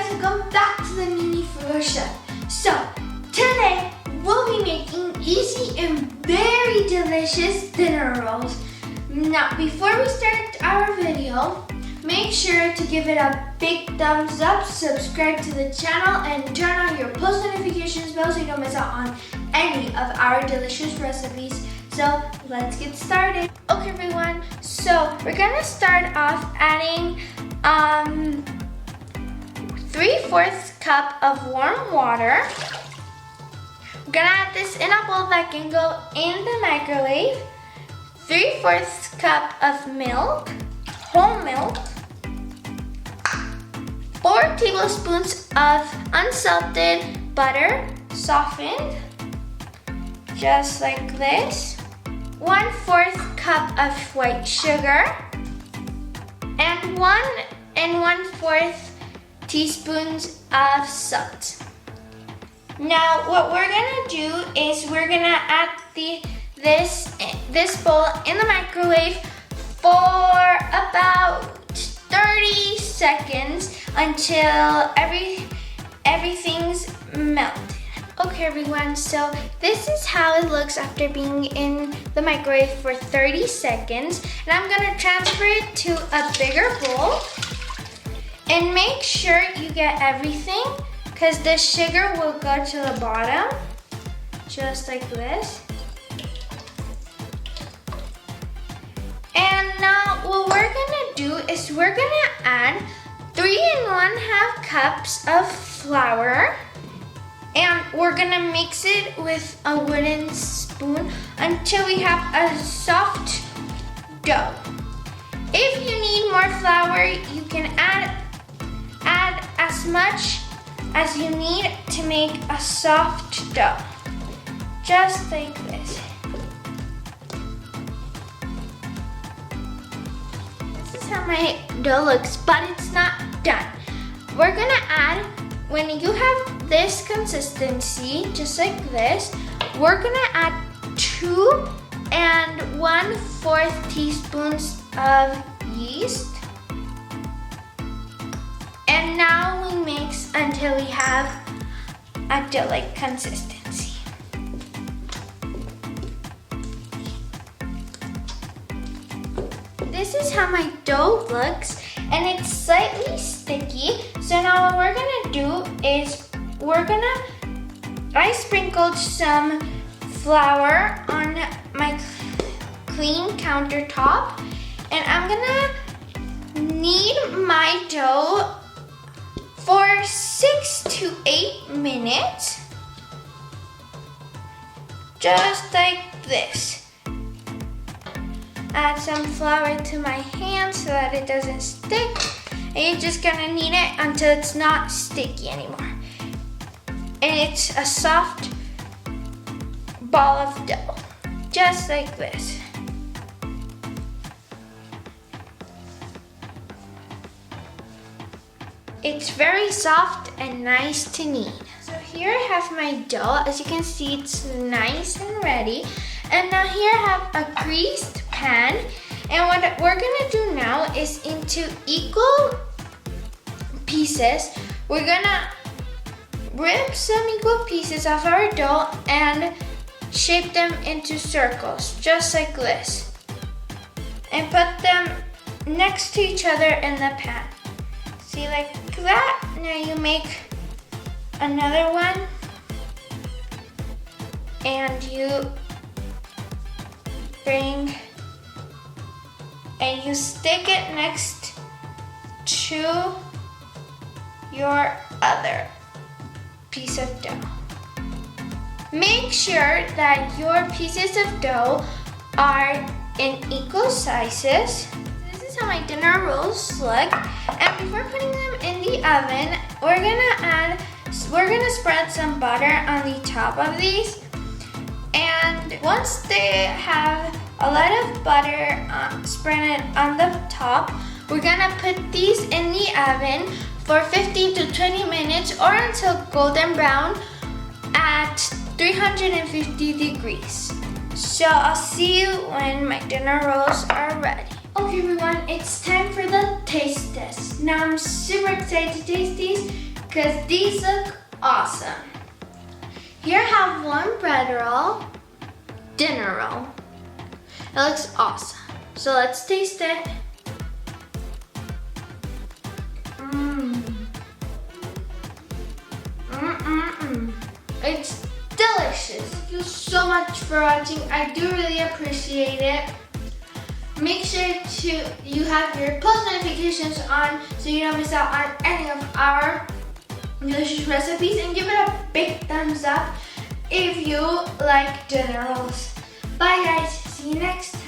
guys, welcome back to the mini Frugal Chef. So today we'll be making easy and very delicious dinner rolls. Now before we start our video, make sure to give it a big thumbs up, subscribe to the channel, and turn on your post notifications bell so you don't miss out on any of our delicious recipes. So let's get started. Okay everyone, so we're gonna start off adding 3/4 cup of warm water. We're gonna add this in a bowl that can go in the microwave. 3/4 cup of milk, whole milk. 4 tablespoons of unsalted butter, softened, just like this. 1/4 cup of white sugar, and 1 1/4 teaspoons of salt. Now what we're gonna do is we're gonna add this bowl in the microwave for about 30 seconds until everything's melted. Okay everyone, so this is how it looks after being in the microwave for 30 seconds. And I'm gonna transfer it to a bigger bowl. And make sure you get everything, because the sugar will go to the bottom, just like this. And now what we're gonna do is we're gonna add 3 1/2 cups of flour. And we're gonna mix it with a wooden spoon until we have a soft dough. If you need more flour, you can add as much as you need to make a soft dough. Just like this. This is how my dough looks, but it's not done. We're gonna add, when you have this consistency, just like this, we're gonna add 2 1/4 teaspoons of yeast. And now we mix until we have a dough-like consistency. This is how my dough looks, and it's slightly sticky. So now what we're gonna do is I sprinkled some flour on my clean countertop, and I'm gonna knead my dough for 6 to 8 minutes, just like this. Add some flour to my hand so that it doesn't stick, and you're just gonna knead it until it's not sticky anymore. And it's a soft ball of dough, just like this. It's very soft and nice to knead. So here I have my dough. As you can see, it's nice and ready. And now here I have a greased pan. And what we're gonna do now is, into equal pieces, we're gonna rip some equal pieces of our dough and shape them into circles, just like this. And put them next to each other in the pan. See, like that. Now you make another one, and you bring and you stick it next to your other piece of dough. Make sure that your pieces of dough are in equal sizes. This is how my dinner rolls look. And before putting them in the oven, we're gonna spread some butter on the top of these. And once they have a lot of butter spread on the top, we're gonna put these in the oven for 15 to 20 minutes or until golden brown at 350 degrees. So I'll see you when my dinner rolls are ready. Okay everyone, it's time for the taste test. Now I'm super excited to taste these. because these look awesome. Here I have one bread roll, dinner roll. It looks awesome. So let's taste it. It's delicious. Thank you so much for watching. I do really appreciate it. Make sure you have your post notifications on so you don't miss out on any of our delicious recipes, and give it a big thumbs up if you like dinner rolls. Bye guys, see you next time.